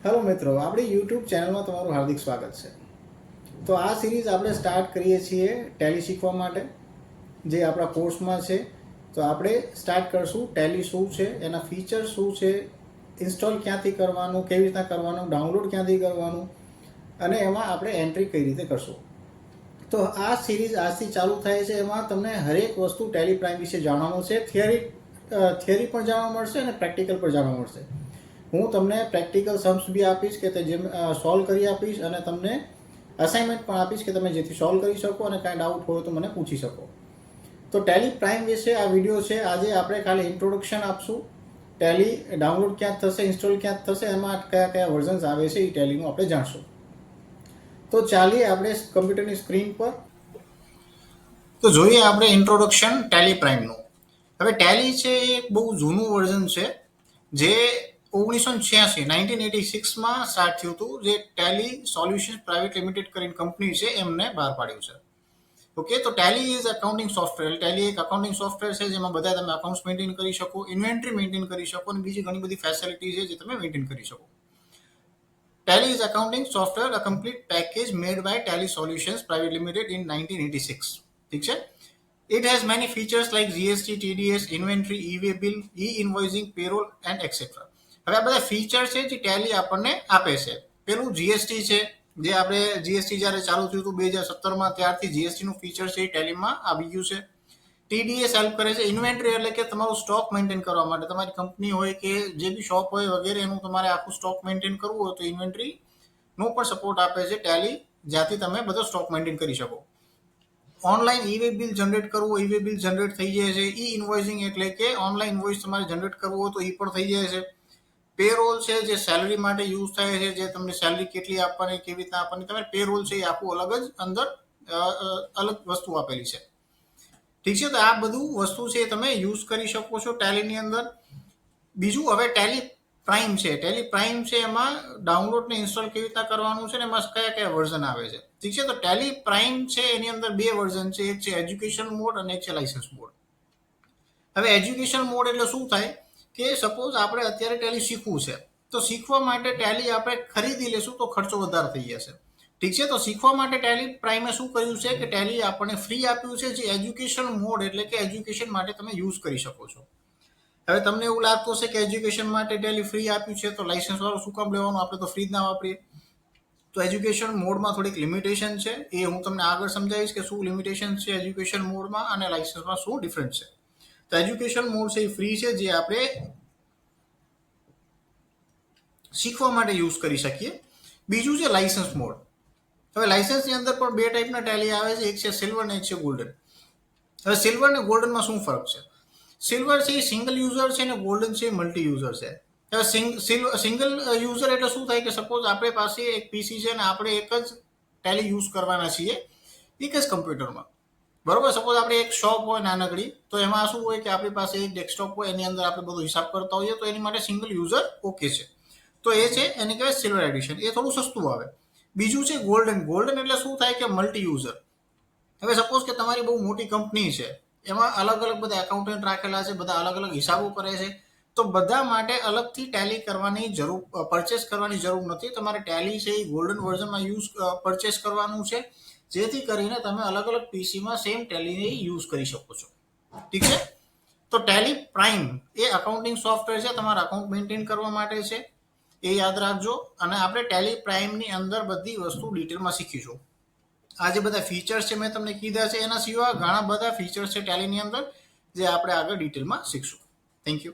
Hello મિત્રો, આપણી YouTube ચેનલમાં તમારું હાર્દિક સ્વાગત છે. તો આ સિરીઝ આપણે સ્ટાર્ટ કરીએ છીએ ટેલી શીખવા માટે, જે આપણા કોર્સમાં છે. તો આપણે સ્ટાર્ટ કરશું ટેલી શું છે, એના ફીચર્સ શું છે, ઇન્સ્ટોલ ક્યાંથી કરવાનું, કેવી રીતના કરવાનું, ડાઉનલોડ ક્યાંથી કરવાનું, અને એમાં આપણે એન્ટ્રી કઈ રીતે કરશું. તો આ સિરીઝ આજથી ચાલુ થાય છે. એમાં તમને હરેક વસ્તુ ટેલી પ્રાઇમ વિશે જાણવાનું છે. થિયરી પણ જાણવા મળશે અને પ્રેક્ટિકલ પણ જાણવા મળશે. હું તમને પ્રેક્ટિકલ સમ્સ બી આપીશ કે તે જેમ સોલ્વ કરી આપીશ, અને તમને અસાઇનમેન્ટ પણ આપીશ કે તમે જેથી સોલ્વ કરી શકો, અને કાંઈ ડાઉટ હોય તો મને પૂછી શકો. તો ટેલી પ્રાઇમ વિશે આ વિડીયો છે. આજે આપણે ખાલી ઇન્ટ્રોડક્શન આપશું. ટેલી ડાઉનલોડ ક્યાં થશે, ઇન્સ્ટોલ ક્યાં થશે, એમાં કયા કયા વર્ઝન્સ આવે છે એ ટેલીનું આપણે જાણશું. તો ચાલીએ આપણે કમ્પ્યુટરની સ્ક્રીન પર. તો જોઈએ આપણે ઇન્ટ્રોડક્શન ટેલી પ્રાઇમનું. હવે ટેલી છે એ એક બહુ જૂનું વર્ઝન છે, જે 1986 સ્ટાર્ટ થયું હતું. જે ટેલી સોલ્યુશન્સ પ્રાઇવેટ લિમિટેડ કરીને કંપની છે, એમને બહાર પાડ્યું છે. ઓકે, તો Tally is accounting software. Tally એક અકાઉન્ટિંગ સોફ્ટવેર છે, જેમાં બધા તમે અકાઉન્ટ્સ મેન્ટેન કરી શકો, ઇન્વેન્ટરી મેન્ટેન કરી શકો, અને બીજી ઘણી બધી ફેસિલિટી છે જે તમે મેન્ટેન કરી શકો. Tally is accounting software, a complete package made by Tally Solutions Private Limited in 1986. ठीक है? It has many features like GST, TDS, inventory, e-way bill, e-invoicing, payroll and etc. હવે આ બધા ફીચર છે જે ટેલી આપણને આપે છે. પેલું જીએસટી છે, જે આપણે જીએસટી જ્યારે ચાલુ થયું હતું 2017માં, ત્યારથી જીએસટી નું ફીચર છે એ ટેલીમાં આવી ગયું છે. ટીડીએસ હેલ્પ કરે છે. ઇન્વેન્ટરી એટલે કે તમારું સ્ટોક મેન્ટેન કરવા માટે, તમારી કંપની હોય કે જે બી શોપ હોય વગેરે, એનું તમારે આખું સ્ટોક મેન્ટેન કરવું હોય તો ઇન્વેન્ટરી નો પણ સપોર્ટ આપે છે ટેલી, જ્યાંથી તમે બધો સ્ટોક મેન્ટેન કરી શકો. ઓનલાઈન ઈ-વે બિલ જનરેટ કરવું હોય, ઈ-વે બિલ જનરેટ થઈ જાય છે. ઈ ઇન્વોઇસિંગ એટલે કે ઓનલાઈન ઇન્વોઇસ તમારે જનરેટ કરવું હોય તો એ પણ થઈ જાય છે. પેરોલ છે, જે સેલરી માટે યુઝ થાય છે, જે તમને સેલરી કેટલી આપવાની, કેવી રીતના આપવાની, તમારે પેરોલ છે એ આખું અલગ જ અંદર અલગ વસ્તુ આપેલી છે. ઠીક છે? તો આ બધું વસ્તુ છે તમે યુઝ કરી શકો છો ટેલીની અંદર. બીજું, હવે ટેલી પ્રાઇમ છે. ટેલી પ્રાઇમ છે, એમાં ડાઉનલોડ ને ઇન્સ્ટોલ કેવી રીતના કરવાનું છે, ને એમાં કયા કયા વર્ઝન આવે છે. ઠીક છે? તો ટેલી પ્રાઇમ છે એની અંદર બે વર્ઝન છે. એક છે એજ્યુકેશન મોડ અને એક છે લાઇસન્સ મોડ. હવે એજ્યુકેશન મોડ એટલે શું થાય કે સપોઝ આપણે અત્યારે ટેલી શીખવું છે, તો શીખવા માટે ટેલી આપણે ખરીદી લેશું તો ખર્ચો વધારે થઈ જશે. ઠીક છે? તો શીખવા માટે ટેલી પ્રાઇમે શું કર્યું છે કે ટેલી આપણને ફ્રી આપ્યું છે, જે એજ્યુકેશન મોડ એટલે કે એજ્યુકેશન માટે તમે યુઝ કરી શકો છો. હવે તમને એવું લાગતું હશે કે એજ્યુકેશન માટે ટેલી ફ્રી આપ્યું છે, તો લાઇસન્સ વાળું શું કામ લેવાનું, આપણે તો ફ્રી જ ના વાપરીએ. તો એજ્યુકેશન મોડમાં થોડીક લિમિટેશન છે, એ હું તમને આગળ સમજાવીશ કે શું લિમિટેશન છે એજ્યુકેશન મોડમાં અને લાઇસન્સમાં શું ડિફરન્સ છે. તો એજ્યુકેશન મોડ છે એ ફ્રી છે, જે આપણે શીખવા માટે યુઝ કરી શકીએ. બીજું છે લાઇસન્સ મોડ. હવે લાઇસન્સની અંદર પણ બે ટાઈપના ટેલી આવે છે, એક છે સિલ્વર અને એક છે ગોલ્ડન. હવે સિલ્વર અને ગોલ્ડનમાં શું ફરક છે? સિલ્વર છે એ સિંગલ યુઝર છે, અને ગોલ્ડન છે એ મલ્ટી યુઝર છે. હવે સિંગલ યુઝર એટલે શું થાય કે સપોઝ આપણી પાસે એક પીસી છે અને આપણે એક જ ટેલી યુઝ કરવાના છીએ એક જ કમ્પ્યુટરમાં. બરોબર? સપોઝ આપણે એક શોપ હોય નાનકડી, તો એમાં શું હોય કે આપણી પાસે એક ડેસ્કટોપ હોય, એની અંદર આપણે બધો હિસાબ કરતા હોઈએ, તો એની માટે સિંગલ યુઝર ઓકે છે. તો એ છે, એને કહેવાય સિલ્વર એડિશન. એ થોડું સસ્તું આવે. બીજું છે ગોલ્ડન. ગોલ્ડન એટલે શું થાય કે મલ્ટી યુઝર. હવે સપોઝ કે તમારી બહુ મોટી કંપની છે, એમાં અલગ અલગ બધા એકાઉન્ટન્ટ રાખેલા છે, બધા અલગ અલગ હિસાબો કરે છે, તો બધા માટે અલગથી ટેલી કરવાની જરૂર, પરચેસ કરવાની જરૂર નથી. તમારે ટેલી છે એ ગોલ્ડન વર્ઝનમાં પરચેસ કરવાનું છે, જેથી કરીને તમે અલગ અલગ પીસીમાં સેમ ટેલીને યુઝ કરી શકો છો. ઠીક છે? તો ટેલી પ્રાઇમ એ અકાઉન્ટિંગ સોફ્ટવેર છે, તમારા અકાઉન્ટ મેન્ટેન કરવા માટે છે, એ યાદ રાખજો. અને આપણે ટેલી પ્રાઇમની અંદર બધી વસ્તુ ડિટેલમાં શીખીશું. આ જે બધા ફીચર્સ છે મેં તમને કીધા છે, એના સિવાય ઘણા બધા ફીચર્સ છે ટેલીની અંદર, જે આપણે આગળ ડિટેલમાં શીખશું. Thank you.